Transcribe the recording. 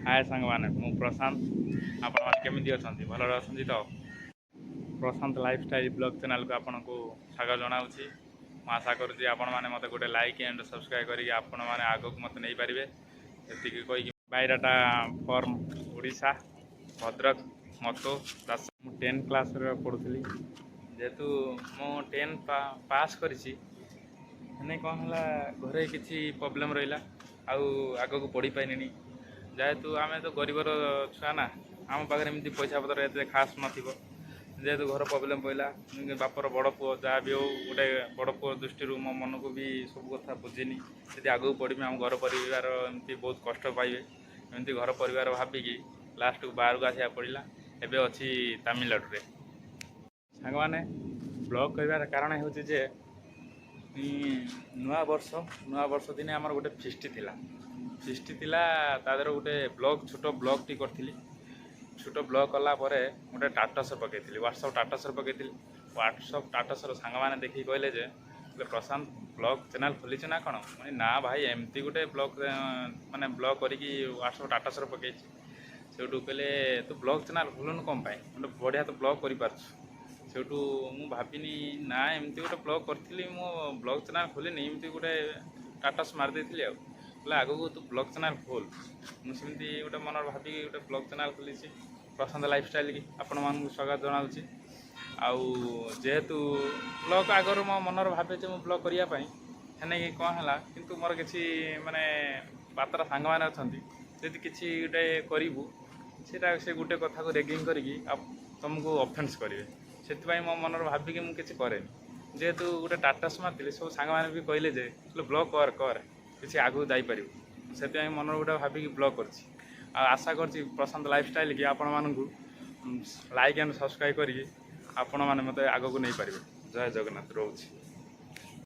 हाय सांग मैंने मु प्रशांत आपण मैंने केमी अच्छा भलरे अच्छा तो प्रशांत लाइफस्टाइल ब्लॉग चैनल को आपन को स्वागत जनाऊँगी। मैं आशा करुँच आपण मैंने मत गोटे लाइक एंड सब्सक्राइब करके आपण मैंने आगक मत नहीं पारे ये कहीकि बायोडाटा फॉर्म ओडिशा भद्रक मतो दास मु 10 क्लास पढ़ुली जेहेतु मु 10 पास करी कौन है घरे किसी प्रोब्लेम रहा आग को पढ़ी पाइनि जेहेतु आम तो गरीबर छुआ ना आम पाखे एमती पैसा पतर एत खास नथिबो जेहेतु घर प्रोब्लेम पड़ा बापर बड़ पुओ जहाँ भी हो गोटे बड़ पुओ दृष्टि मो मन को भी सब कथा बुझीनी जी आगू पढ़ी आम घर परिवार एमती बहुत कष्ट पाइबे एमती घर परिवार भाविकी लास्ट को बाहर को आसा पड़ा एवं अच्छी तमिलनाडु रे सांग मैंने ब्लॉग कर कारण हूँ जे नुआ वर्ष दिन आमर गोटे फिस्ट थिला तादर गोटे ब्लॉग छोट ब्लॉग टी करी छोट ब्लॉग कला गोटे टाटस पकई व्हाट्सअप टाटस पकई व्हाट्सअप टाटस सांग मैंने देखिए कहले जे प्रशांत ब्लॉग चैनल खोली ना कौन मैं ना भाई एमती गोटे ब्लॉग माने ब्लॉग करी व्हाट्सअप टाटस पकई से कहले तू ब्लॉग चैनल खोलुन कौन गोटे बढ़िया तो ब्लॉग कर सेठू मु भाविनी ना एमती गोटे ब्लॉग करी मो ब्लॉग चैनल खोलिनी एमती गोटे टाटस मारदे बोले आग को तू ब्लॉग चैनल खोल मुझे गोटे मन भाविकी गोटे ब्लॉग चैनल खोली प्रशांत लाइफस्टाइल की आपण मानक स्वागत जनाऊँगी आउ जेहेतु ब्लॉग आगर मो मनर भावे मु ब्लॉग करने कि कौन है किंतु मोर किसी माने पात्र सांग मैंने अच्छा जदि किसी गोटे करूँ से गोटे कथा को रेगिंग करी तुमको अफेन्स करेंगे से मो मनर भाविकी मुझे कैनि जेहेतु गोटे टाटस मारी सब सांग मैंने भी कहले जे ब्लॉग कर किसी आगू जापर से मन गोटे भाविकी ब्लॉग कर आशा कर प्रशांत लाइफस्टाइल की आपण मानू लाइक एंड सब्सक्राइब करी आपण मैंने मत आग को नहीं पारे। जय जगन्नाथ रोच।